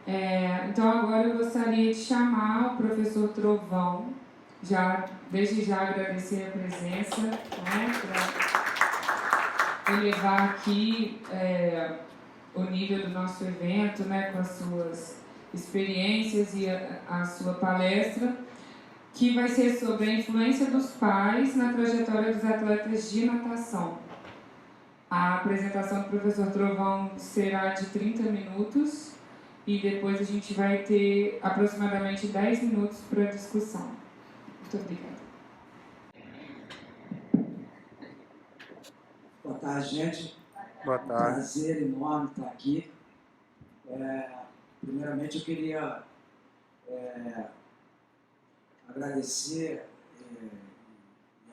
Então agora eu gostaria de chamar o professor Trovão, desde já agradecer a presença, né, para elevar aqui o nível do nosso evento, né, com as suas experiências e a sua palestra, que vai ser sobre a influência dos pais na trajetória dos atletas de natação. A apresentação do professor Trovão será de 30 minutos e depois a gente vai ter aproximadamente 10 minutos para discussão. Muito obrigada. Boa tarde, gente. Boa tarde. Um prazer enorme estar aqui. Primeiramente, eu queria agradecer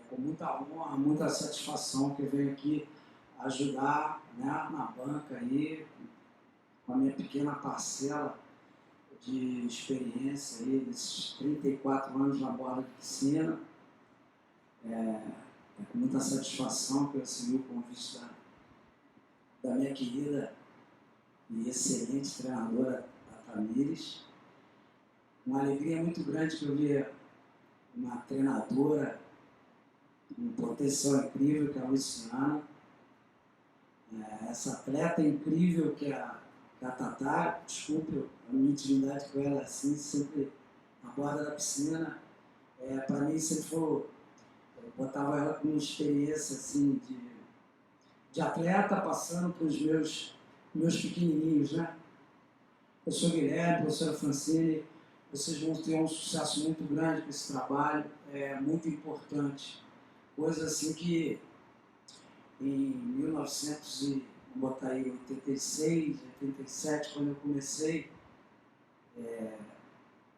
com muita honra, muita satisfação que eu venho aqui ajudar, né, na banca aí, com a minha pequena parcela de experiência aí, desses 34 anos na borda de piscina. É com muita satisfação que eu recebi o convite da minha querida e excelente treinadora, a Tamires. Uma alegria muito grande que eu vi uma treinadora, um potencial incrível que é a Luciana, essa atleta incrível que é a Tatá. Desculpe a minha intimidade com ela, assim, sempre na borda da piscina. Para mim sempre foi, eu botava ela com uma experiência assim, de atleta, passando para os meus pequenininhos, né? Professor Guilherme, professora Francine, vocês vão ter um sucesso muito grande com esse trabalho, muito importante. Coisa assim que em 1986, 87, quando eu comecei,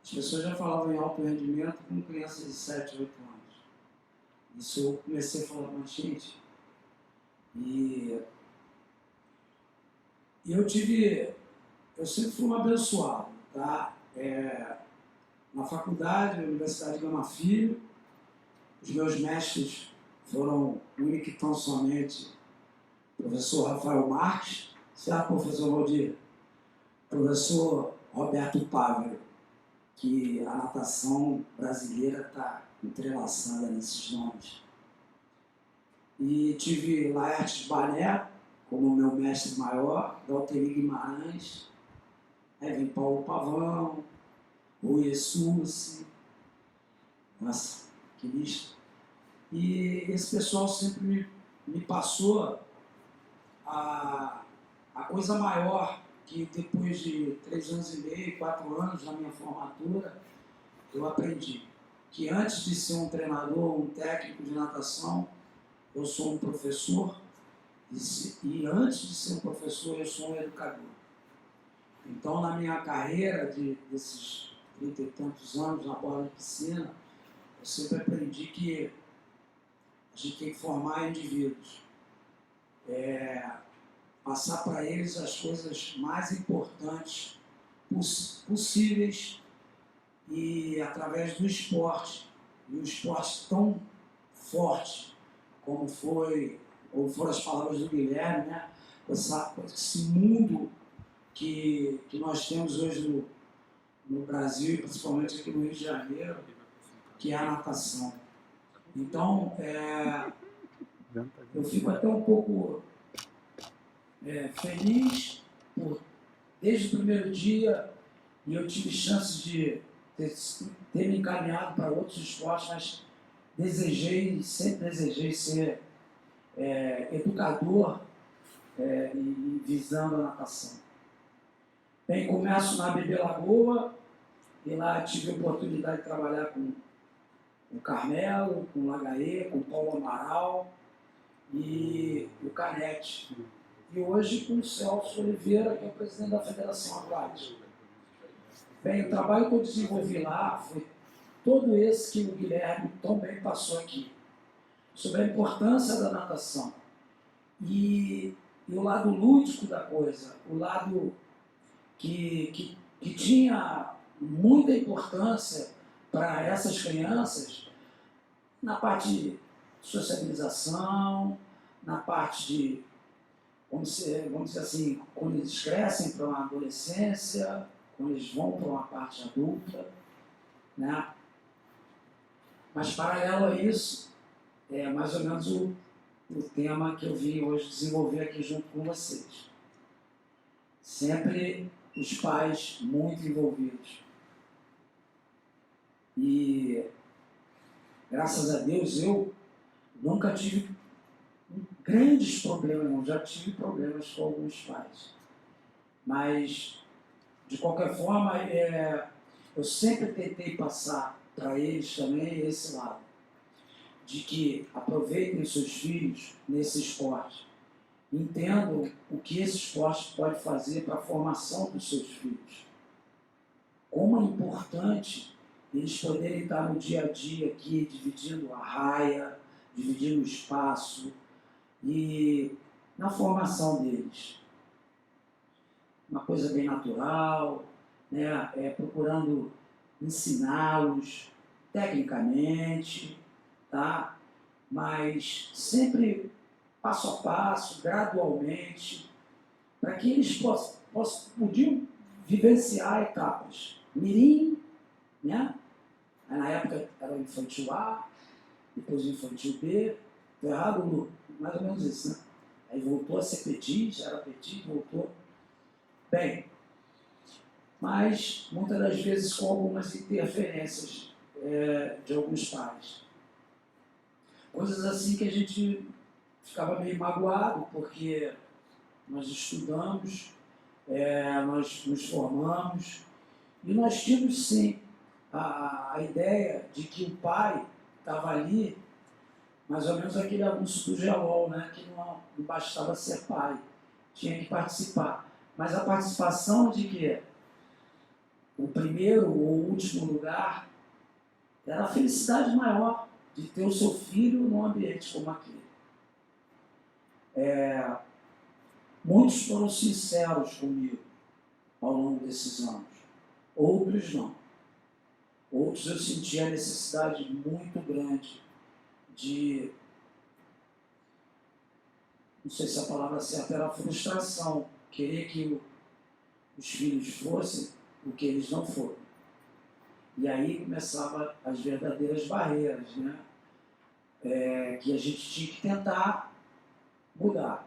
as pessoas já falavam em alto rendimento com crianças de 7, 8 anos. Isso eu comecei a falar, mas gente, eu sempre fui um abençoado, tá? Na faculdade, na Universidade de Gama Filho, os meus mestres foram único e tão somente o professor Rafael Marques, certo, professor Valdir? Professor Roberto Pávero, que a natação brasileira está entrelaçada nesses nomes. E tive Laertes Bané como meu mestre maior, Dalteri Guimarães, Evan Paulo Pavão, Rui Essucci, nossa, que lista. E esse pessoal sempre me passou a coisa maior, que depois de 3 anos e meio, 4 anos na minha formatura, eu aprendi que antes de ser um treinador, um técnico de natação, eu sou um professor, e antes de ser um professor, eu sou um educador. Então, na minha carreira desses 30 e tantos anos na borda de piscina, eu sempre aprendi que a gente tem que formar indivíduos, passar para eles as coisas mais importantes possíveis e através do esporte, e um esporte tão forte como foram as palavras do Guilherme, né? Esse mundo que nós temos hoje no Brasil, principalmente aqui no Rio de Janeiro, que é a natação. Então, eu fico até um pouco feliz desde o primeiro dia, e eu tive chance de ter me encaminhado para outros esportes, mas sempre desejei ser educador e visando a natação. Bem, começo na Bebê Lagoa, e lá tive a oportunidade de trabalhar com o Carmelo, com o Lagaê, com o Paulo Amaral e o Canete. E hoje com o Celso Oliveira, que é o presidente da Federação Aquática. Bem, o trabalho que eu desenvolvi lá foi todo esse que o Guilherme também passou aqui, sobre a importância da natação. E o lado lúdico da coisa, o lado que tinha muita importância para essas crianças, na parte de sociabilização, na parte de, vamos dizer assim, quando eles crescem para uma adolescência, quando eles vão para uma parte adulta, né? Mas, paralelo a isso, é mais ou menos o tema que eu vim hoje desenvolver aqui junto com vocês. Sempre os pais muito envolvidos. E, graças a Deus, eu nunca tive grandes problemas, não. Já tive problemas com alguns pais. Mas, de qualquer forma, eu sempre tentei passar para eles também esse lado, de que aproveitem os seus filhos nesse esporte. Entendam o que esse esporte pode fazer para a formação dos seus filhos. Como é importante eles poderem estar no dia a dia aqui, dividindo a raia, dividindo o espaço e na formação deles. Uma coisa bem natural, né? Procurando ensiná-los tecnicamente, tá? Mas sempre passo a passo, gradualmente, para que eles podiam vivenciar etapas. Mirim, né? Aí, na época era o infantil A, depois o infantil B, estou errado, Lu? Mais ou menos isso, né? Aí voltou a ser petit, já era petit, voltou. Bem, mas muitas das vezes com algumas interferências de alguns pais. Coisas assim que a gente ficava meio magoado, porque nós estudamos, nós nos formamos, e nós tínhamos sim a ideia de que o pai estava ali, mais ou menos aquele anúncio do GEOL, né, que não bastava ser pai, tinha que participar. Mas a participação de que o primeiro ou último lugar era a felicidade maior de ter o seu filho num ambiente como aquele. Muitos foram sinceros comigo ao longo desses anos, outros não. Outros eu senti a necessidade muito grande de, não sei se a palavra certa era frustração, querer que os filhos fossem o que eles não foram. E aí começavam as verdadeiras barreiras, né? Que a gente tinha que tentar mudar.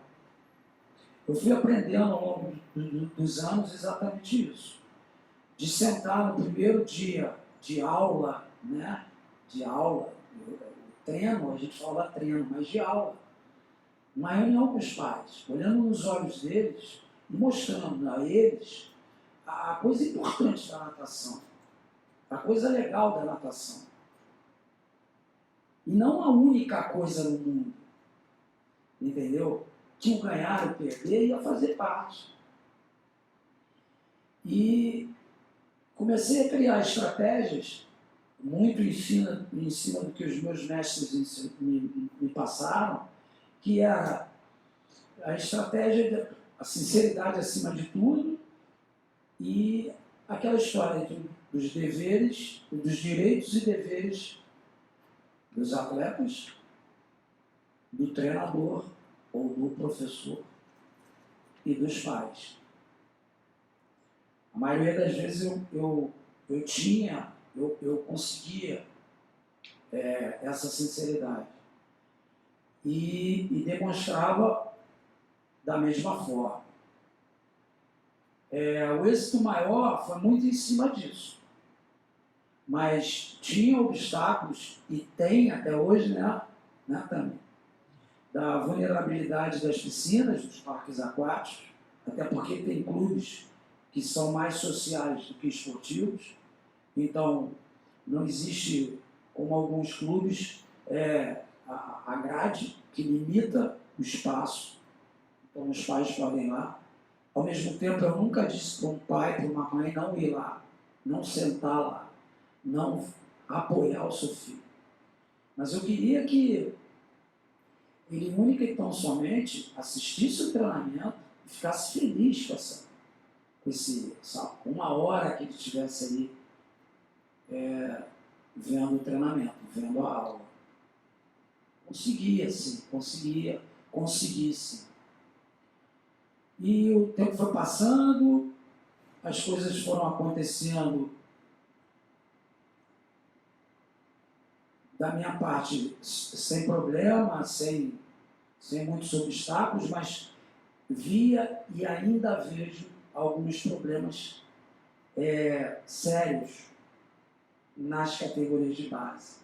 Eu fui aprendendo ao longo dos anos exatamente isso. De sentar no primeiro dia de aula, né? De aula, treino, a gente fala treino, mas de aula. Uma reunião com os pais, olhando nos olhos deles e mostrando a eles a coisa importante da natação, a coisa legal da natação. E não a única coisa no mundo, entendeu? Que o ganhar ou perder ia fazer parte. E comecei a criar estratégias muito em cima do que os meus mestres me passaram, que era a estratégia, a sinceridade acima de tudo e aquela história dos deveres, dos direitos e deveres dos atletas, do treinador ou do professor e dos pais. A maioria das vezes eu conseguia essa sinceridade e demonstrava da mesma forma. O êxito maior foi muito em cima disso. Mas tinha obstáculos, e tem até hoje, né também, da vulnerabilidade das piscinas, dos parques aquáticos, até porque tem clubes que são mais sociais do que esportivos. Então, não existe, como alguns clubes, a grade que limita o espaço. Então, os pais podem ir lá. Ao mesmo tempo, eu nunca disse para um pai, para uma mãe, não ir lá, não sentar lá, não apoiar o seu filho. Mas eu queria que ele única e tão somente assistisse o treinamento e ficasse feliz com essa uma hora que ele estivesse ali vendo o treinamento, vendo a aula. Conseguia, sim, consegui, sim. E o tempo foi passando, as coisas foram acontecendo da minha parte sem problema, sem muitos obstáculos, mas via e ainda vejo alguns problemas sérios nas categorias de base.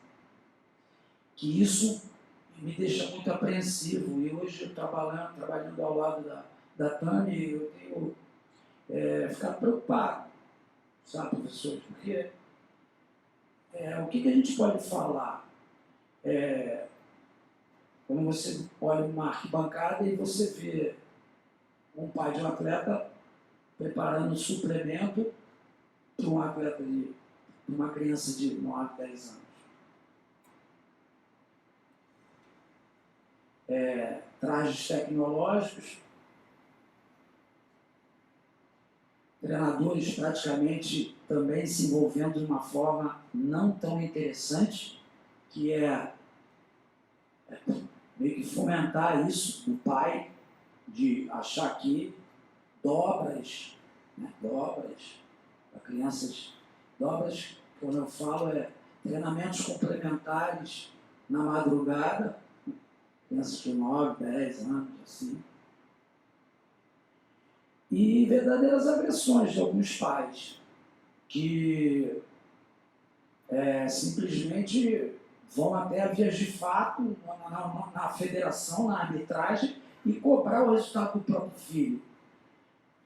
Que isso me deixa muito apreensivo. E hoje, trabalhando ao lado da Tami, eu tenho ficado preocupado, sabe, professor? Porque o que a gente pode falar? Quando você olha uma arquibancada e você vê um pai de um atleta preparando um suplemento para um atleta uma criança de 9, 10 anos. Trajes tecnológicos, treinadores praticamente também se envolvendo de uma forma não tão interessante, que é meio que fomentar isso do pai, de achar que dobras para crianças, dobras, quando eu falo, treinamentos complementares na madrugada, crianças de 9, 10 anos, assim. E verdadeiras agressões de alguns pais, que simplesmente vão até a vias de fato na federação, na arbitragem, e cobrar o resultado do próprio filho.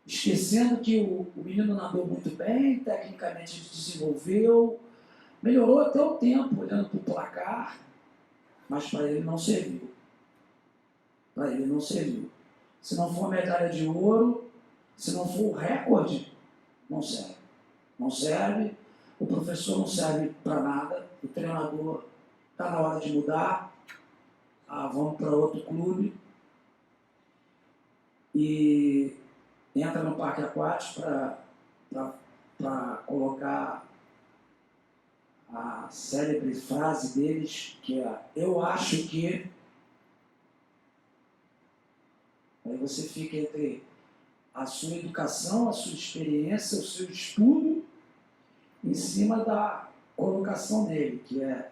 Esquecendo que o menino nadou muito bem, tecnicamente ele desenvolveu, melhorou até o tempo, olhando para o placar, mas para ele não serviu. Para ele não serviu. Se não for medalha de ouro, se não for o recorde, não serve. Não serve, o professor não serve para nada, o treinador está na hora de mudar, vamos para outro clube e entra no parque aquático para colocar a célebre frase deles, que é: eu acho que... Aí você fica entre a sua educação, a sua experiência, o seu estudo, em cima da colocação dele, que é: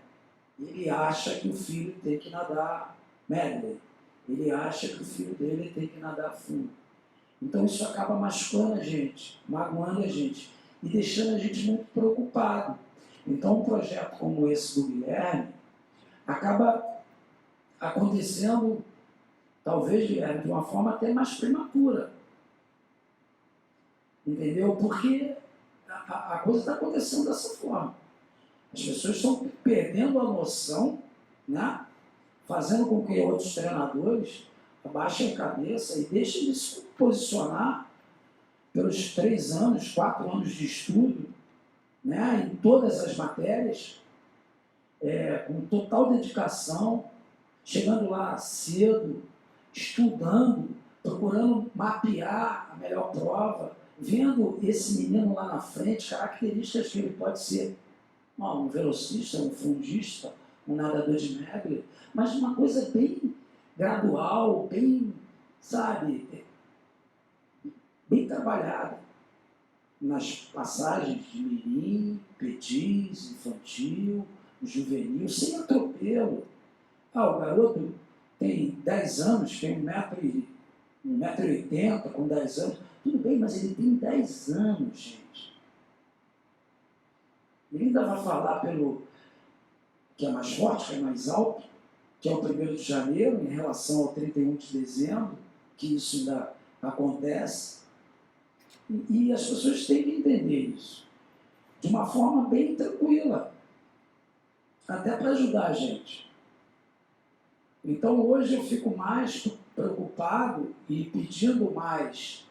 ele acha que o filho tem que nadar medley, ele acha que o filho dele tem que nadar fundo. Então isso acaba machucando a gente, magoando a gente e deixando a gente muito preocupado. Então um projeto como esse do Guilherme acaba acontecendo, talvez, Guilherme, de uma forma até mais prematura. Entendeu? Porque a coisa está acontecendo dessa forma. As pessoas estão perdendo a noção, né? Fazendo com que outros treinadores abaixem a cabeça e deixem de se posicionar pelos 3 anos, 4 anos de estudo, né? Em todas as matérias, com total dedicação, chegando lá cedo, estudando, procurando mapear a melhor prova, vendo esse menino lá na frente, características que ele pode ser um velocista, um fundista, um nadador de medley, mas uma coisa bem gradual, bem, sabe, bem trabalhada nas passagens de mirim, petis, infantil, juvenil, sem atropelo. O garoto tem 10 anos, tem 1,80 m, com 10 anos, tudo bem, mas ele tem 10 anos, gente. Ele ainda vai falar pelo que é mais forte, que é mais alto, que é o 1º de janeiro, em relação ao 31 de dezembro, que isso ainda acontece. E as pessoas têm que entender isso de uma forma bem tranquila, até para ajudar a gente. Então hoje eu fico mais preocupado e pedindo mais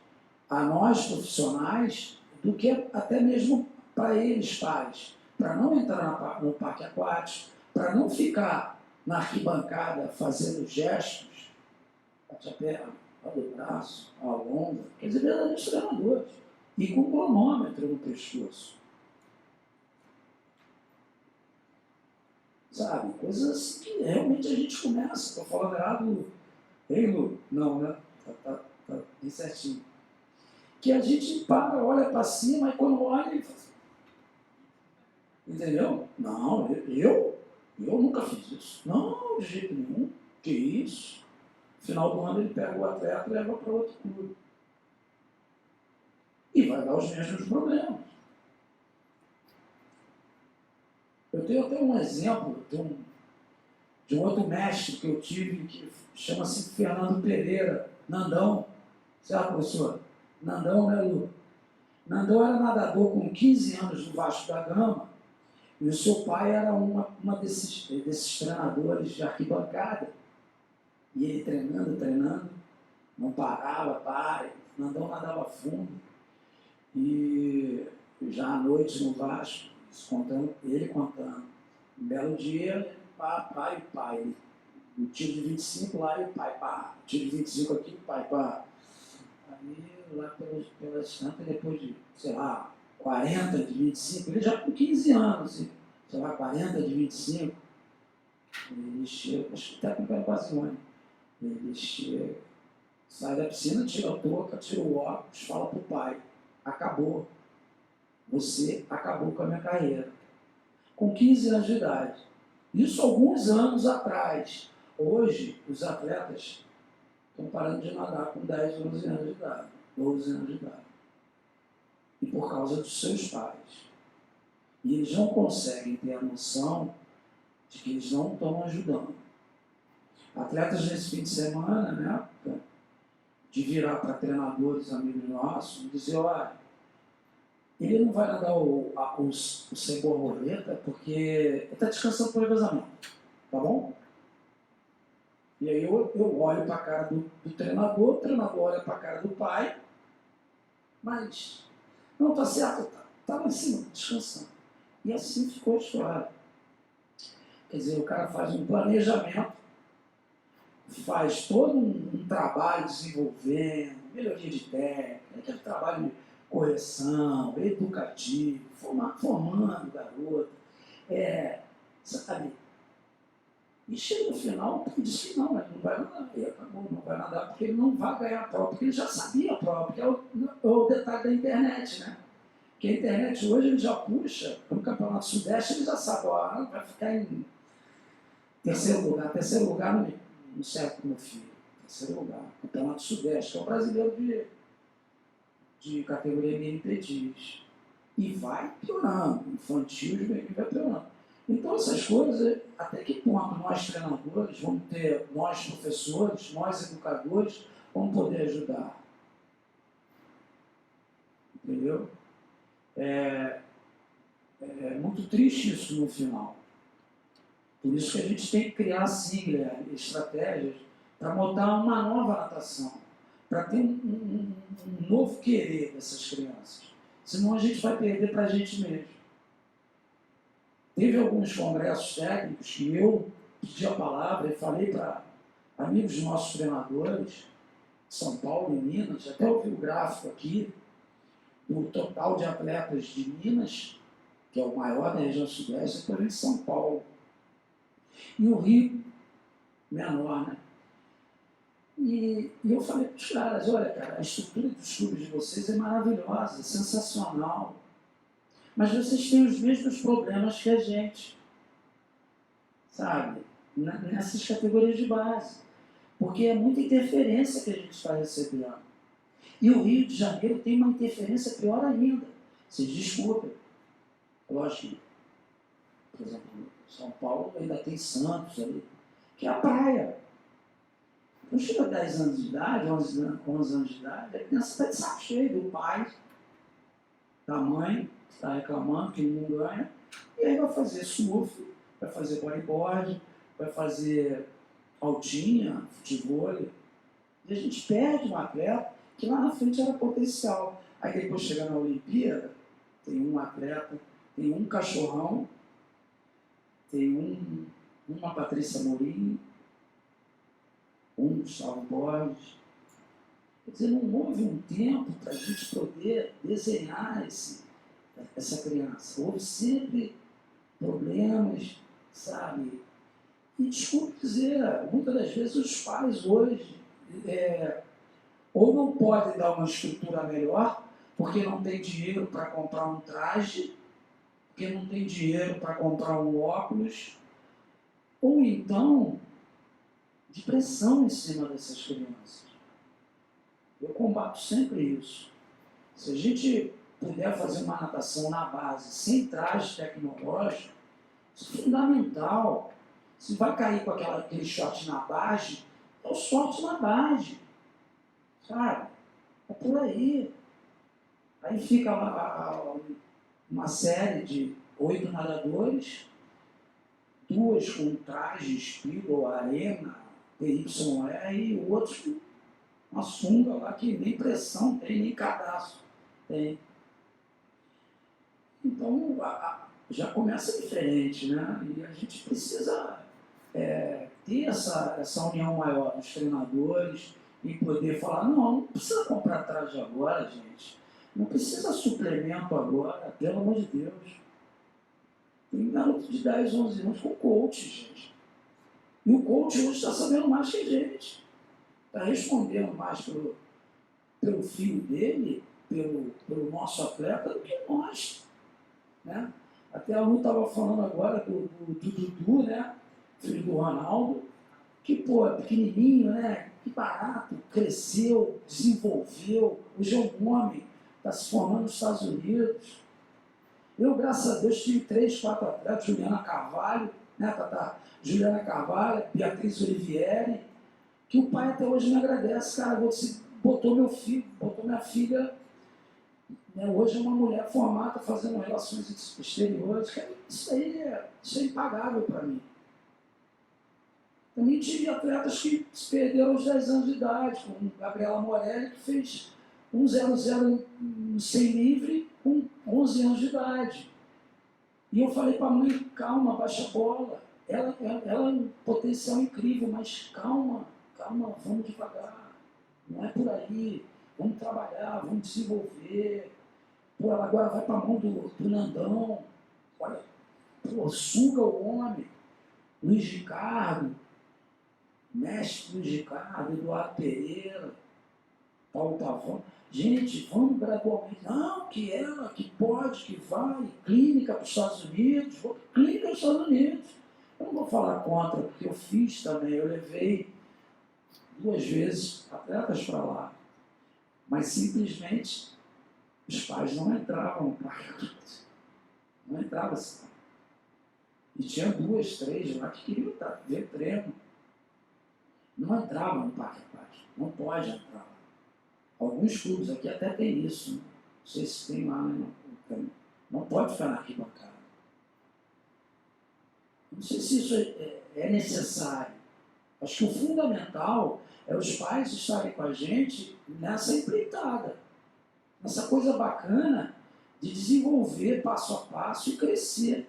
a nós profissionais do que até mesmo para eles, pais, para não entrar no parque aquático, para não ficar na arquibancada fazendo gestos, bate a perna, olha o braço, alonga, quer dizer, verdadeiros treinadores, e com cronômetro no pescoço. Sabe, coisas assim que realmente a gente começa. Estou falando errado, hein, Lu? Não, né? Tá bem certinho. que a gente para, olha para cima e quando olha, ele fala assim, entendeu? Não, eu nunca fiz isso. Não, de jeito nenhum. Que isso? No final do ano ele pega o atleta e leva para outro clube. E vai dar os mesmos problemas. Eu tenho até um exemplo de um outro mestre que eu tive, que chama-se Fernando Pereira, Nandão. Certo, professor? Nandão, né, Lu? Nandão era nadador com 15 anos no Vasco da Gama, e o seu pai era uma desses treinadores de arquibancada. E ele treinando, não parava, Nandão nadava fundo. E já à noite no Vasco, ele contando, um belo dia, pai, o tiro de 25 lá e o pai, pá, tiro de 25 aqui, pai, pá. Aí, lá pelas tantas, depois de, sei lá, 40 de 25, ele já com 15 anos, assim, sei lá, 40 de 25, ele chega, acho que até com o Bazione, ele chega, sai da piscina, tira a touca, tira o óculos, fala pro pai, acabou, você acabou com a minha carreira. Com 15 anos de idade. Isso alguns anos atrás. Hoje, os atletas estão parando de nadar com 10, 11 anos de idade, 12 anos de idade. E por causa dos seus pais. E eles não conseguem ter a noção de que eles não estão ajudando. Atletas nesse fim de semana, né, de virar para treinadores, amigos nossos, e dizer, olha, ele não vai nadar o sem borboleta porque ele está descansando por revezamento, tá bom? E aí eu olho para a cara do treinador, o treinador olha para a cara do pai, mas não está certo, tá lá em cima, descansando. E assim ficou a história. Quer dizer, o cara faz um planejamento, faz todo um trabalho desenvolvendo, melhoria de técnica, aquele trabalho de correção, educativo, formando garoto, sabe? E chega no final, ele diz que não, ele não vai nadar, e acabou, não vai nadar porque ele não vai ganhar a prova, porque ele já sabia a prova, porque é o detalhe da internet, né? Porque a internet hoje ele já puxa, no Campeonato Sudeste ele já sabe, ó, vai ficar em terceiro lugar não serve para o meu filho, terceiro lugar, Campeonato Sudeste, que é o brasileiro de categoria MPDs. E vai piorando, infantil, juvenil vai piorando. Então essas coisas, até que ponto nós treinadores vamos ter, nós professores, nós educadores, vamos poder ajudar? Entendeu? É muito triste isso no final. Por isso que a gente tem que criar, sim, estratégias para montar uma nova natação, para ter um novo querer dessas crianças. Senão a gente vai perder para a gente mesmo. Teve alguns congressos técnicos que eu pedi a palavra e falei para amigos nossos treinadores, São Paulo e Minas, até eu vi o gráfico aqui, do total de atletas de Minas, que é o maior da região sudeste, depois de São Paulo. E o Rio, menor, né? E eu falei para os caras, olha, cara, a estrutura dos clubes de vocês é maravilhosa, é sensacional. Mas vocês têm os mesmos problemas que a gente, sabe? Nessas categorias de base. Porque é muita interferência que a gente está recebendo. E o Rio de Janeiro tem uma interferência pior ainda. Vocês desculpem. Lógico, por exemplo, São Paulo ainda tem Santos ali, que é a praia. Então chega a 10 anos de idade, 11 anos de idade, a criança está de saco cheio do pai, da mãe, está reclamando que não ganha, e aí vai fazer surf, vai fazer bodyboard, vai fazer altinha, futebol, e a gente perde um atleta que lá na frente era potencial. Aí depois chega na Olimpíada, tem um atleta, tem um cachorrão, tem uma Patrícia Morim, um Gustavo Borges. Quer dizer, não houve um tempo para a gente poder desenhar essa criança. Houve sempre problemas, sabe? E desculpe dizer, muitas das vezes os pais hoje ou não podem dar uma estrutura melhor, porque não tem dinheiro para comprar um traje, porque não tem dinheiro para comprar um óculos, ou então de pressão em cima dessas crianças. Eu combato sempre isso. Se a gente puder fazer uma natação na base, sem traje tecnológico, isso é fundamental. Se vai cair com aquele short na base, é o short na base. Sabe? É por aí. Aí fica uma série de 8 nadadores, 2 com traje, Speedo, Arena, PYE, e o outro com uma sunga lá que nem pressão tem, nem cadastro tem. Então, já começa diferente, né? E a gente precisa ter essa união maior dos treinadores e poder falar, não precisa comprar traje agora, gente. Não precisa suplemento agora, pelo amor de Deus. Tem garoto de 10, 11 anos com coach, gente. E o coach hoje está sabendo mais que a gente. Está respondendo mais pelo filho dele, pelo nosso atleta, do que nós. Né? Até a Lu estava falando agora do Dudu, né? Filho do Ronaldo, que, pô, é pequenininho, né? Que barato, cresceu, desenvolveu, hoje é um homem, está se formando nos Estados Unidos. Eu, graças a Deus, tive 3, 4 atletas, Juliana Carvalho, né, Tata? Juliana Carvalho, Beatriz Olivieri, que o pai até hoje me agradece, cara, você botou meu filho, botou minha filha, né, hoje é uma mulher formada fazendo relações exteriores, cara, isso é impagável para mim. Também tive atletas que se perderam aos 10 anos de idade, como Gabriela Morelli, que fez 1,00 no 100 livre com 11 anos de idade. E eu falei para a mãe, calma, baixa a bola. Ela é um potencial incrível, mas calma, vamos devagar. Não é por aí. Vamos trabalhar, vamos desenvolver. Pô, ela agora vai para a mão do Nandão. Olha, pô, suga o homem. Luiz Ricardo, mestre Luiz Ricardo, Eduardo Pereira, Paulo Pavão. Gente, vamos gradualmente. Não, que ela, que pode, que vai, clínica para os Estados Unidos, clínica para os Estados Unidos. Eu não vou falar contra, porque eu fiz também, eu levei 2 vezes atletas para lá. Mas simplesmente os pais não entravam no parque. Não entravam assim. E tinha 2, 3 lá que queriam ver treino. Não entravam no parque aquático. Não pode entrar. Alguns clubes aqui até tem isso. Né? Não sei se tem lá, né? Não pode ficar na arquibancada. Não sei se isso é necessário. Acho que o fundamental é os pais estarem com a gente nessa empreitada. Nessa coisa bacana de desenvolver passo a passo e crescer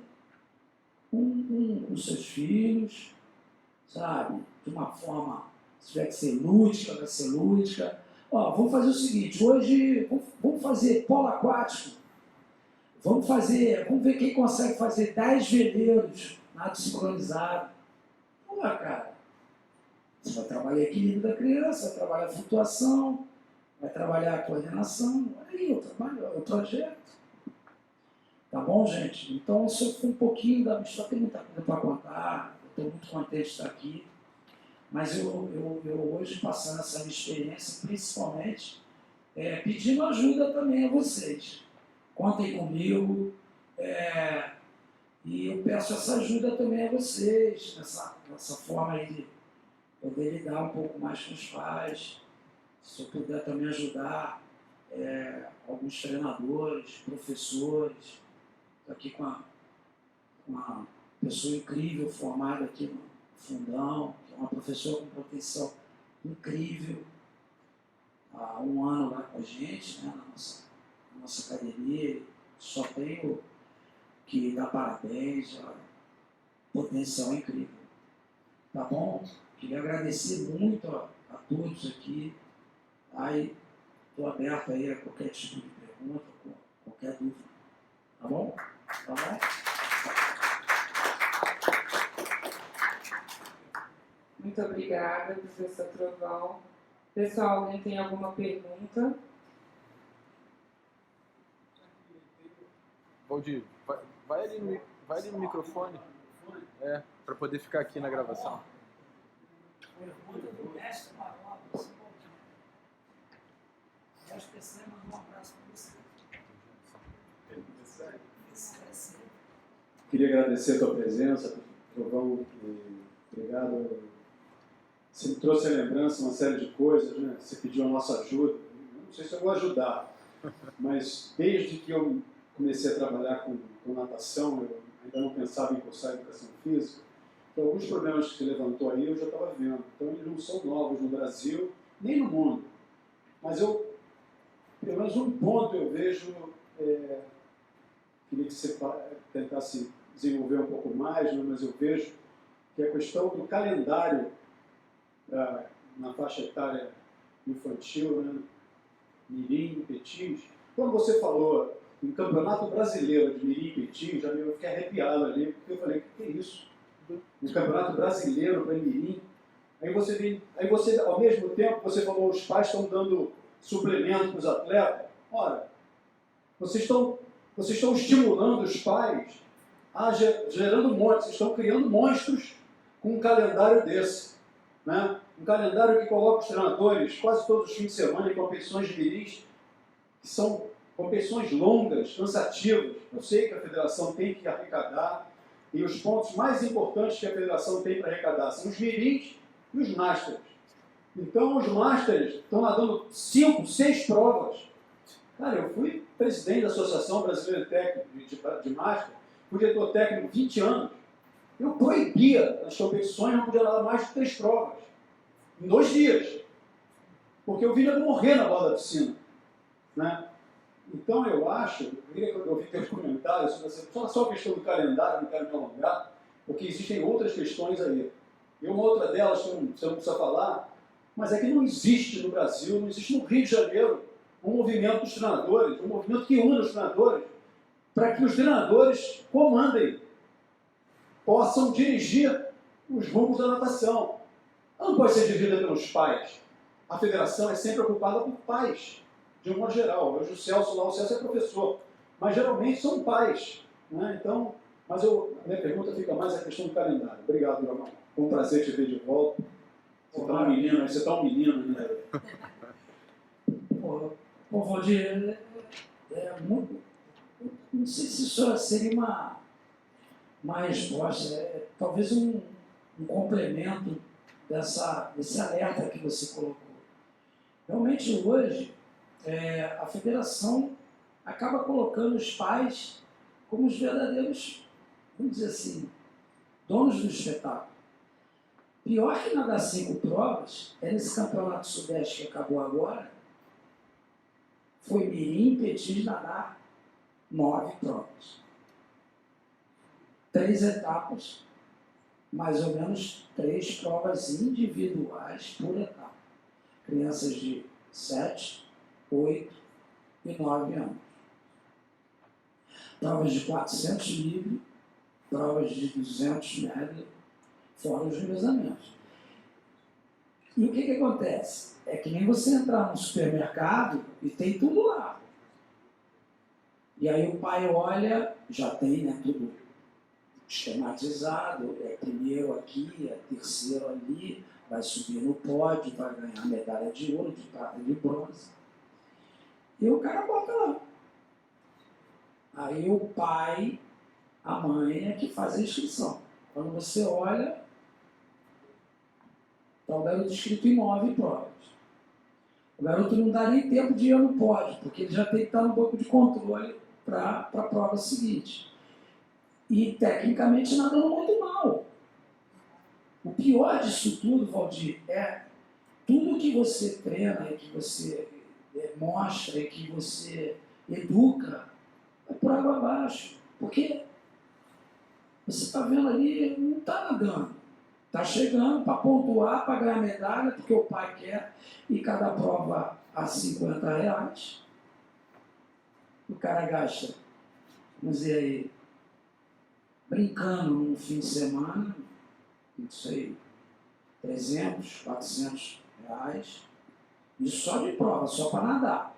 com seus filhos, sabe? De uma forma, se tiver que ser lúdica, vai ser lúdica. Ó, vamos fazer o seguinte, hoje vamos fazer polo aquático. Vamos ver quem consegue fazer 10 veleiros nado sincronizado. Pô, cara, você vai trabalhar equilíbrio da criança, vai trabalhar flutuação, vai trabalhar a coordenação. Olha aí, o projeto. Tá bom, gente? Então, isso foi um pouquinho da minha história. Tem muita coisa para contar. Estou muito contente de estar aqui. Mas eu hoje, passando essa minha experiência, principalmente, pedindo ajuda também a vocês. Contem comigo. E eu peço essa ajuda também a vocês, nessa forma aí de poder lidar um pouco mais com os pais. Se eu puder também ajudar alguns treinadores, professores. Estou aqui com uma pessoa incrível formada aqui no Fundão, que é uma professora com potencial incrível, há 1 ano lá com a gente, né, na nossa academia. Só tenho que dar parabéns, potencial incrível. Tá bom? Queria agradecer muito a todos aqui. Aí estou aberto aí a qualquer tipo de pergunta, qualquer dúvida. Tá bom? Tá bom? Muito obrigada, professor Trovão. Pessoal, alguém tem alguma pergunta? Valdir, vai ali no microfone, para poder ficar aqui na gravação. Pergunta do mestre Marola, você já esqueci, mandou um abraço para você. Queria agradecer a tua presença, Trovão, obrigado. Você me trouxe a lembrança, uma série de coisas, né? Você pediu a nossa ajuda. Eu não sei se eu vou ajudar, mas desde que eu comecei a trabalhar com natação, eu ainda não pensava em cursar educação física, então alguns problemas que você levantou aí eu já estava vendo. Então eles não são novos no Brasil, nem no mundo. Mas pelo menos um ponto eu vejo, queria que você tentasse desenvolver um pouco mais, né? Mas eu vejo que a questão do calendário na faixa etária infantil, né? Mirim, Petins. Quando você falou em Campeonato Brasileiro de Mirim e Petins, eu fiquei arrepiado ali, porque eu falei, o que é isso? Um Campeonato Brasileiro para Mirim. Aí você, ao mesmo tempo, você falou, os pais estão dando suplemento para os atletas. Ora, vocês estão estimulando os pais gerando monstros, vocês estão criando monstros com um calendário desse. Né? Um calendário que coloca os treinadores quase todos os fins de semana em competições de miris, que são competições longas, cansativas. Eu sei que a federação tem que arrecadar, e os pontos mais importantes que a federação tem para arrecadar são os miris e os masters. Então, os masters estão nadando 5, 6 provas. Cara, eu fui presidente da Associação Brasileira de Master, fui diretor técnico 20 anos. Eu proibia as competições, não podia nadar mais de 3 provas, em 2 dias, porque eu vinha morrer na borda da piscina. Né? Então eu acho, eu queria ouvir teus comentários sobre só a questão do calendário, não quero me alongar, porque existem outras questões aí. E uma outra delas, que você não precisa falar, mas é que não existe no Brasil, não existe no Rio de Janeiro, um movimento dos treinadores, um movimento que une os treinadores, para que os treinadores comandem, possam dirigir os rumos da natação. Ela não pode ser dirigida pelos pais. A federação é sempre ocupada por pais, de um modo geral. Hoje o Celso é professor, mas geralmente são pais. Né? Então, mas a minha pergunta fica mais a questão do calendário. Obrigado, meu irmão. Foi um prazer te ver de volta. Você está um menino, né? Bom, Valdir, não sei se isso seria uma resposta, talvez um complemento desse alerta que você colocou. Realmente, hoje, a federação acaba colocando os pais como os verdadeiros, vamos dizer assim, donos do espetáculo. Pior que nadar 5 provas, nesse campeonato sudeste que acabou agora, foi mirim, petins, nadar 9 provas. 3 etapas, mais ou menos 3 provas individuais por etapa. Crianças de 7, 8 e 9 anos. Provas de 400 livre, provas de 200 medley, fora os revezamentos. E o que acontece? É que nem você entrar no supermercado e tem tudo lá. E aí o pai olha, já tem, né, tudo esquematizado, é primeiro aqui, é terceiro ali, vai subir no pódio, vai ganhar medalha de ouro, de prata e de bronze. E o cara bota lá. Aí o pai, a mãe é que faz a inscrição. Quando você olha, está o garoto inscrito em 9 provas. O garoto não dá nem tempo de ir no pódio, porque ele já tem que estar no banco de controle para a prova seguinte. E, tecnicamente, nadando muito mal. O pior disso tudo, Valdir, é tudo que você treina e que você mostra e que você educa é por água abaixo. Porque você está vendo ali, não está nadando. Está chegando para pontuar, para ganhar medalha, porque o pai quer, e cada prova a R$50. O cara gasta, vamos dizer aí, brincando num fim de semana, não sei, 300, R$400. Isso só de prova, só para nadar.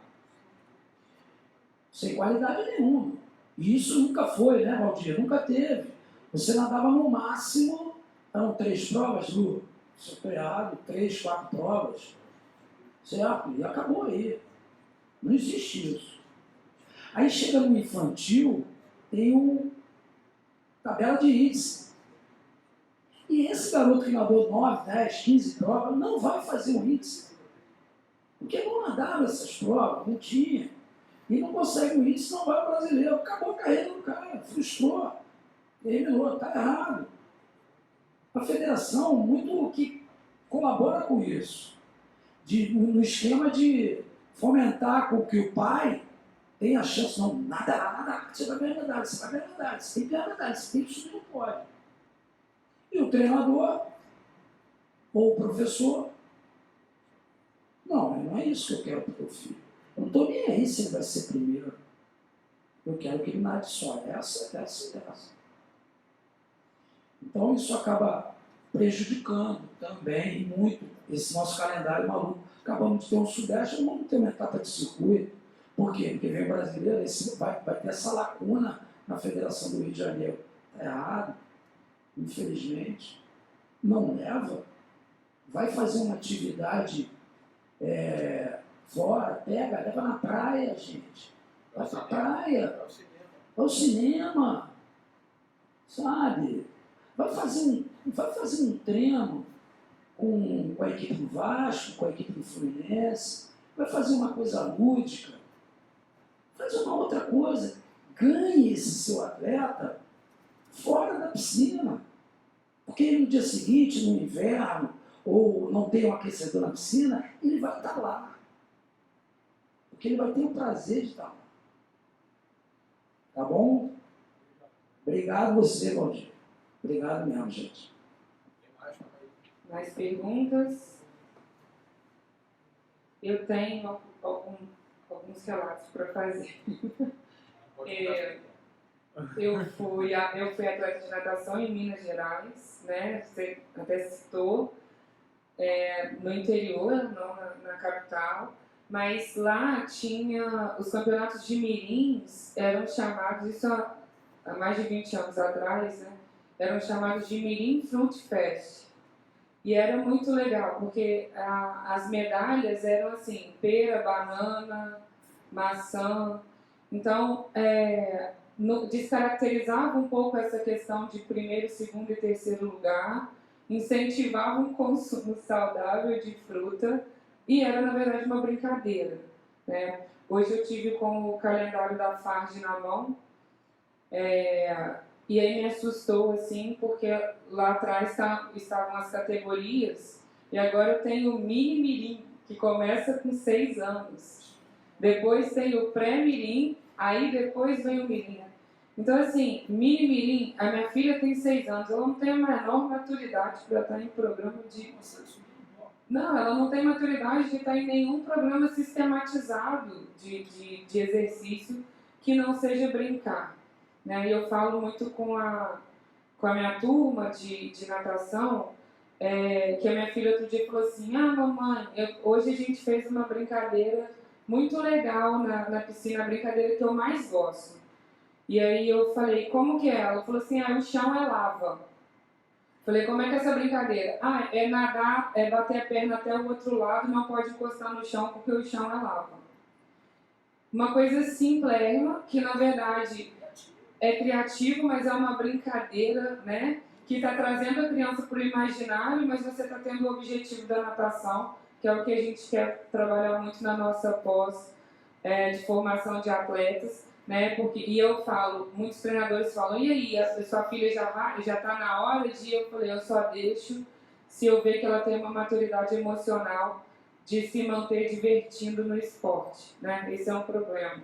Sem qualidade nenhuma. E isso nunca foi, né, Valdir? Nunca teve. Você nadava no máximo, eram 3 provas, Lu? Se eu estou errado, 3, 4 provas. Certo? E acabou aí. Não existe isso. Aí chega no infantil, tem tabela de índice. E esse garoto que nadou 9, 10, 15 provas não vai fazer o índice. Porque não nadava essas provas, não tinha. E não consegue o índice, não vai ao brasileiro. Acabou a carreira do cara, frustrou, terminou, está errado. A federação, muito que colabora com isso, no esquema de fomentar com que o pai tenha a chance, não, nada, você vai ganhar medalha, você vai ganhar medalha, você tem que ganhar medalha, você tem que subir, não pode. E o treinador, ou o professor, não é isso que eu quero para o teu filho. Eu não estou nem aí se ele vai ser primeiro. Eu quero que ele nade só essa. Então isso acaba prejudicando também muito esse nosso calendário maluco. Acabamos de ter um Sudeste, não vamos ter uma etapa de circuito. Por quê? Porque vem o brasileiro, vai ter essa lacuna na Federação do Rio de Janeiro. Está errado, infelizmente. Não leva. Vai fazer uma atividade fora, leva na praia, gente. Vai pra praia. Vai ao cinema. Sabe? Vai fazer um treino com a equipe do Vasco, com a equipe do Fluminense. Vai fazer uma coisa lúdica. Faz uma outra coisa. Ganhe esse seu atleta fora da piscina. Porque no dia seguinte, no inverno, ou não tem um aquecedor na piscina, ele vai estar lá. Porque ele vai ter o prazer de estar lá. Tá bom? Obrigado você, Valdir. Obrigado mesmo, gente. Mais perguntas? Eu tenho alguns relatos para fazer. Eu fui atleta de natação em Minas Gerais, né? Você até citou, no interior, não na capital, mas lá tinha os campeonatos de mirins, eram chamados, isso há mais de 20 anos atrás, né? Eram chamados de Mirim Fruit Fest. E era muito legal, porque as medalhas eram assim, pera, banana, maçã. Então, descaracterizava um pouco essa questão de primeiro, segundo e terceiro lugar, incentivava um consumo saudável de fruta e era, na verdade, uma brincadeira, né? Hoje eu tive com o calendário da FARJ na mão, e aí me assustou, assim, porque lá atrás estavam as categorias, e agora eu tenho o mini mirim, que começa com 6 anos. Depois tem o pré-mirim, aí depois vem o mirim. Então, assim, mini mirim, a minha filha tem 6 anos, ela não tem a menor maturidade para estar em programa de... Não, ela não tem maturidade de estar em nenhum programa sistematizado de exercício que não seja brincar. Né? E eu falo muito com a minha turma de natação, que a minha filha outro dia falou assim, mamãe, hoje a gente fez uma brincadeira muito legal na piscina, a brincadeira que eu mais gosto. E aí eu falei, como que é? Ela falou assim, o chão é lava. Falei, como é que é essa brincadeira? É nadar, é bater a perna até o outro lado, não pode encostar no chão porque o chão é lava. Uma coisa simplérrima, que na verdade é criativo, mas é uma brincadeira, né? Que está trazendo a criança para o imaginário, mas você está tendo o objetivo da natação, que é o que a gente quer trabalhar muito na nossa pós de formação de atletas, né? E eu falo, muitos treinadores falam, e aí, a sua filha já está na hora de... Eu falei, eu só deixo se eu ver que ela tem uma maturidade emocional de se manter divertindo no esporte, né? Esse é um problema.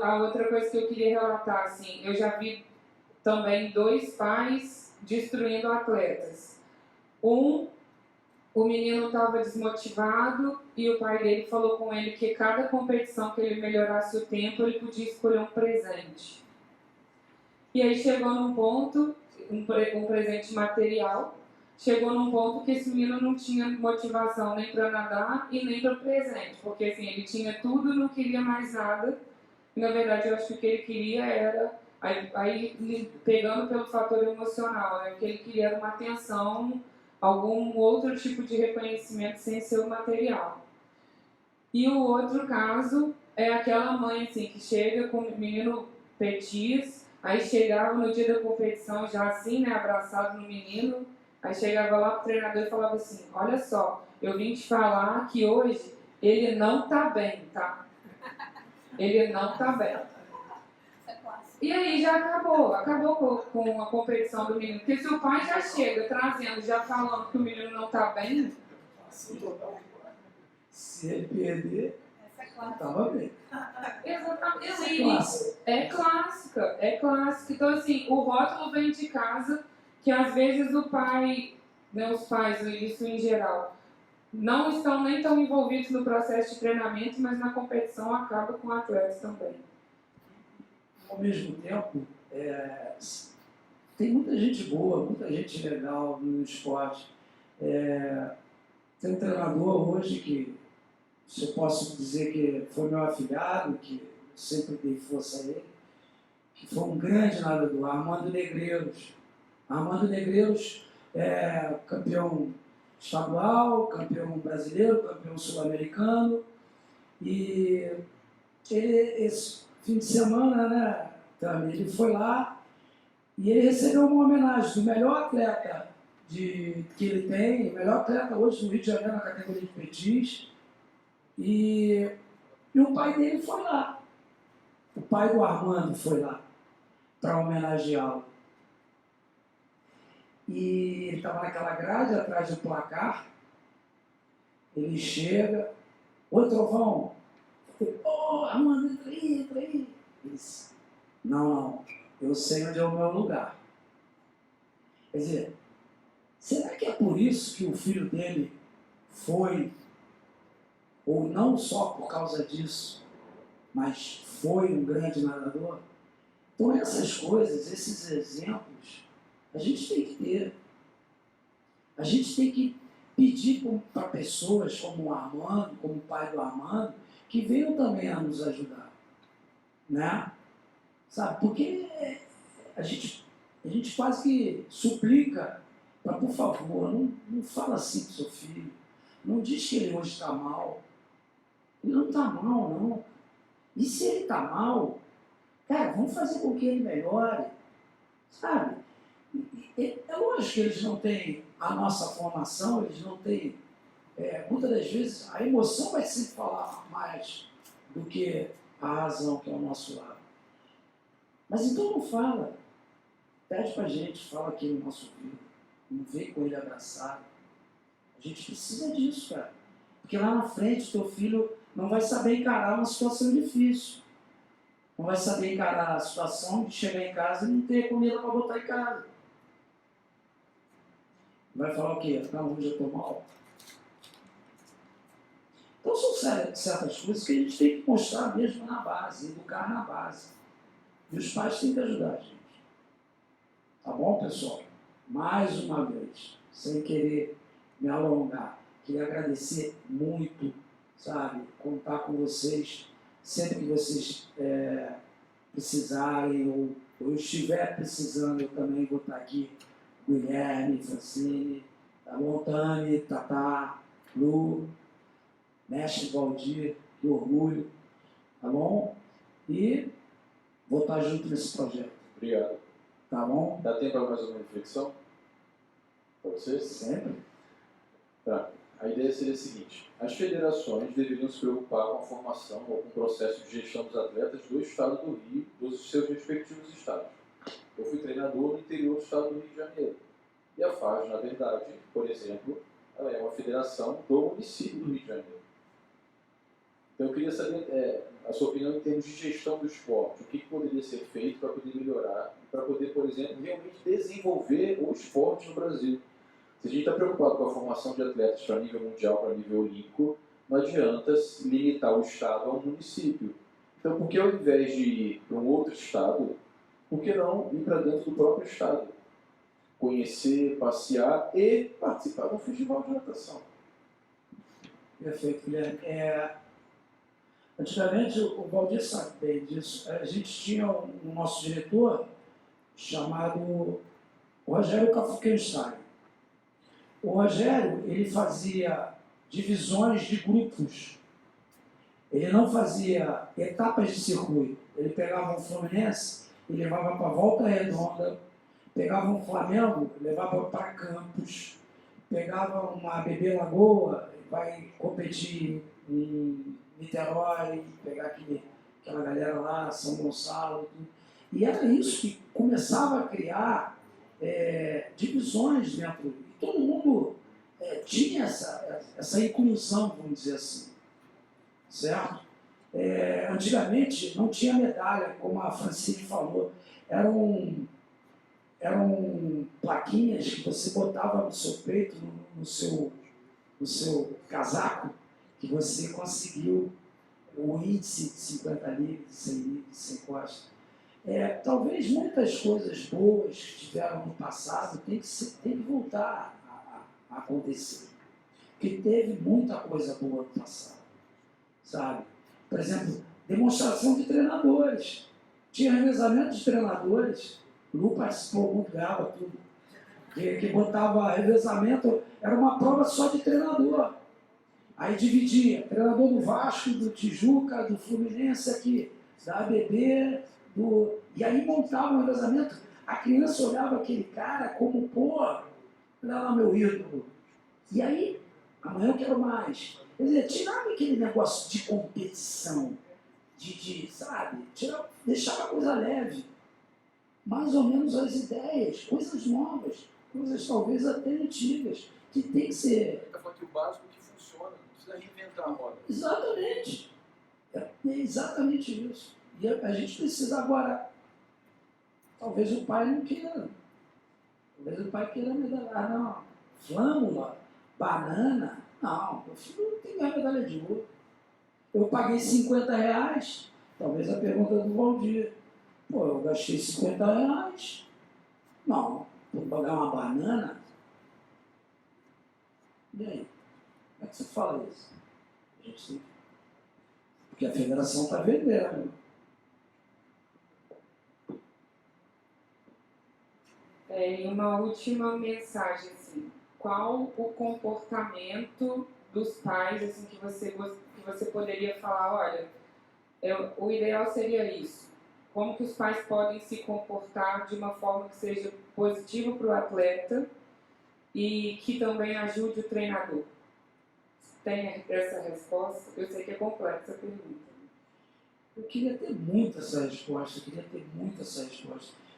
A outra coisa que eu queria relatar, assim, eu já vi também 2 pais destruindo atletas. O menino estava desmotivado e o pai dele falou com ele que cada competição que ele melhorasse o tempo, ele podia escolher um presente. E aí chegou num ponto, um presente material, chegou num ponto que esse menino não tinha motivação nem para nadar e nem para o presente, porque assim, ele tinha tudo e não queria mais nada. E, na verdade, eu acho que o que ele queria era, aí pegando pelo fator emocional, né? O que ele queria era uma atenção, algum outro tipo de reconhecimento sem ser o material. E o outro caso é aquela mãe assim, que chega com o menino petis, aí chegava no dia da competição já assim, né, abraçado no menino, aí chegava lá pro treinador e falava assim, olha só, eu vim te falar que hoje ele não tá bem, tá? Ele não tá bem. E aí já acabou com a competição do menino. Porque se o pai já chega trazendo, já falando que o menino não tá bem, Se ele perder, estava bem. exatamente. Essa é clássica. É clássica. Então, assim, o rótulo vem de casa, que às vezes o pai, né, os pais, isso em geral, não estão nem tão envolvidos no processo de treinamento, mas na competição acaba com atletas também. Ao mesmo tempo, tem muita gente boa, muita gente legal no esporte. Tem um treinador hoje que, se eu posso dizer que foi meu afilhado, que eu sempre dei força a ele, que foi um grande nadador, Armando Negreiros. Armando Negreiros é campeão estadual, campeão brasileiro, campeão sul-americano. E ele, esse fim de semana, né, também, ele foi lá e ele recebeu uma homenagem do melhor atleta que ele tem, o melhor atleta hoje no Rio de Janeiro na categoria de petis. E o pai dele foi lá. O pai do Armando foi lá para homenageá-lo. E ele estava naquela grade, atrás do placar. Ele chega. Oi, Trovão. Ô, Armando, entra aí, entra aí. Ele disse, não, eu sei onde é o meu lugar. Quer dizer, será que é por isso que o filho dele foi, ou não só por causa disso, mas foi um grande nadador? Então essas coisas, esses exemplos, a gente tem que ter. A gente tem que pedir para pessoas como o Armando, como o pai do Armando, que venham também a nos ajudar. Né? Sabe? Porque a gente quase que suplica para, por favor, não fala assim com seu filho. Não diz que ele hoje está mal. Ele não está mal, não. E se ele está mal, cara, vamos fazer com que ele melhore. Sabe? É lógico que eles não têm a nossa formação, eles não têm... muitas das vezes a emoção vai sempre falar mais do que a razão, que é o nosso lado. Mas então não fala. Pede pra gente, fala aqui no nosso ouvido. Não vem com ele abraçado. A gente precisa disso, cara. Porque lá na frente, teu filho não vai saber encarar uma situação difícil. Não vai saber encarar a situação de chegar em casa e não ter comida para botar em casa. Vai falar o quê? Não, hoje eu estou mal. Então são certas coisas que a gente tem que mostrar mesmo na base, educar na base. E os pais têm que ajudar a gente. Tá bom, pessoal? Mais uma vez, sem querer me alongar, queria agradecer muito, sabe? Contar com vocês sempre que vocês precisarem ou eu estiver precisando, eu também vou estar aqui. Guilherme, Francine, tá bom? Tami, Tatá, Lu, Mestre Valdir, que orgulho, tá bom? E vou estar junto nesse projeto. Obrigado. Tá bom? Dá tempo para mais uma reflexão? Pode ser? Sempre. Tá. A ideia seria a seguinte: as federações deveriam se preocupar com a formação ou com o processo de gestão dos atletas do estado do Rio, dos seus respectivos estados. Eu fui treinador no interior do estado do Rio de Janeiro. E a FAS, na verdade, por exemplo, ela é uma federação do município do Rio de Janeiro. Então eu queria saber a sua opinião em termos de gestão do esporte. O que poderia ser feito para poder melhorar, para poder, por exemplo, realmente desenvolver o esporte no Brasil. Se a gente está preocupado com a formação de atletas para nível mundial, para nível olímpico, não adianta limitar o estado a um município. Então, por que ao invés de ir para um outro estado, por que não ir para dentro do próprio estado? conhecer, passear e participar de um festival de natação. Perfeito, Guilherme. Antigamente, o Valdir sabe bem disso, a gente tinha um nosso diretor chamado Rogério Kafukenstein. O Rogério, ele fazia divisões de grupos. Ele não fazia etapas de circuito. Ele pegava um Fluminense e levava para Volta Redonda, pegava um Flamengo e levava para Campos, pegava uma Bebê Lagoa, vai competir em Niterói, pegar aquela galera lá, São Gonçalo. E era isso que começava a criar divisões dentro. E todo mundo tinha essa inclusão, vamos dizer assim. Certo? Antigamente não tinha medalha, como a Francine falou. Eram plaquinhas que você botava no seu peito, no seu casaco, que você conseguiu o índice de 50 livres, de 100 livres, de 100 costas. Talvez muitas coisas boas que tiveram no passado tem que voltar a acontecer. Porque teve muita coisa boa no passado. Sabe? Por exemplo, demonstração de treinadores. Tinha revezamento de treinadores. O Lu participou muito, ganhava tudo. Que botava revezamento, era uma prova só de treinador. Aí dividia, treinador do Vasco, do Tijuca, do Fluminense aqui, da ABB, e aí montava um revezamento. A criança olhava aquele cara como, pô, olha lá meu ídolo. E aí, amanhã eu quero mais. Quer dizer, tirava aquele negócio de competição, sabe? Deixava a coisa leve. Mais ou menos as ideias, coisas novas, coisas talvez até antigas, que tem que ser... Está falando que o básico que funciona, não precisa reinventar a roda. Exatamente. É exatamente isso. E a gente precisa agora... Talvez o pai não queira. Talvez o pai queira medalhar. Não, flâmula, banana... Não, meu filho não tem mais medalha de ouro. Eu paguei R$50, talvez a pergunta do Valdir. Pô, eu gastei R$50. Não, vou pagar uma banana? E aí? Como é que você fala isso? Porque a federação está vendendo. E uma última mensagem, assim. Qual o comportamento dos pais assim, que você poderia falar, olha, o ideal seria isso. Como que os pais podem se comportar de uma forma que seja positiva para o atleta e que também ajude o treinador? Tem essa resposta? Eu sei que é complexa a pergunta. Eu queria ter muito essa resposta,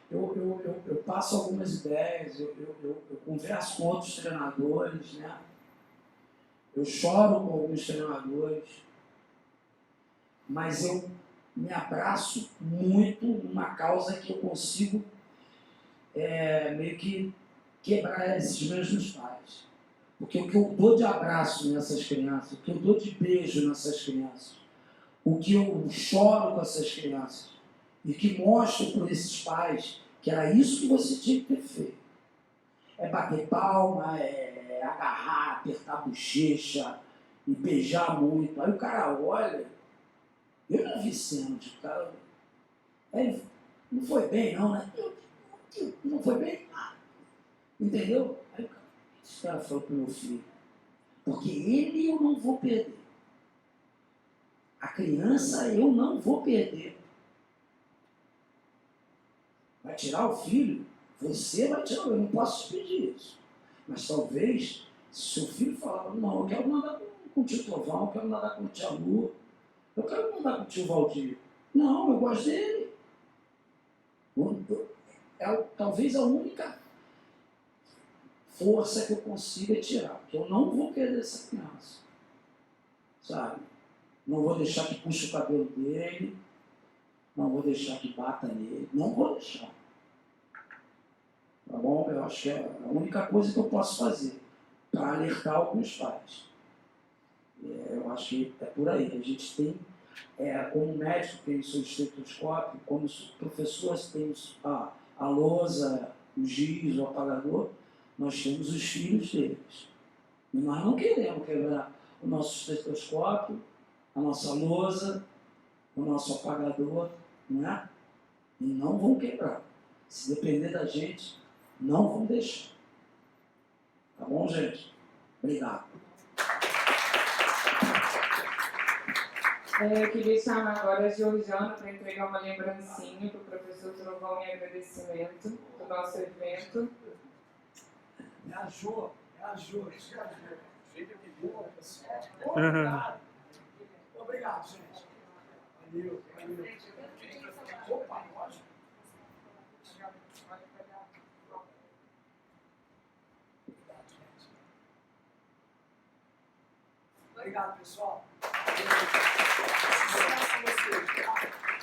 Eu passo algumas ideias, eu converso com outros treinadores, né? Eu choro com alguns treinadores, mas eu me abraço muito numa causa que eu consigo meio que quebrar esses mesmos pais. Porque o que eu dou de abraço nessas crianças, o que eu dou de beijo nessas crianças, o que eu choro com essas crianças, e que mostro para esses pais que era isso que você tinha que ter feito. É bater palma, é agarrar, apertar a bochecha e beijar muito. Aí o cara olha, eu não vi cena de cara. Não foi bem não, né? Não foi bem? Entendeu? Aí o cara, esse cara falou para o meu filho, porque ele eu não vou perder. A criança eu não vou perder. Vai tirar o filho? Você vai tirar, eu não posso te pedir isso. Mas talvez, se o filho falar, não, eu quero nadar com o tio Trovão, eu quero nadar com o tia Lu, eu quero nadar com o tio Valdir. Não, eu gosto dele. Talvez a única força que eu consiga tirar, porque eu não vou perder essa criança. Sabe? Não vou deixar que puxe o cabelo dele, não vou deixar que bata nele, não vou deixar. Tá bom? Eu acho que é a única coisa que eu posso fazer para alertar alguns pais. Eu acho que é por aí. A gente tem, como médico, tem o seu estetoscópio, como professores, tem a lousa, o giz, o apagador, nós temos os filhos deles. E nós não queremos quebrar o nosso estetoscópio, a nossa lousa, o nosso apagador, não é? E não vão quebrar. Se depender da gente, não vão deixar. Tá bom, gente? Obrigado. Eu queria chamar agora a Georgiana para entregar uma lembrancinha para o professor Trovão em agradecimento do nosso evento. É a Jo. Chega de boa, pessoal. Obrigado. Obrigado, gente. Valeu. Opa, pode. Obrigado, pessoal. Sucesso a vocês, tá?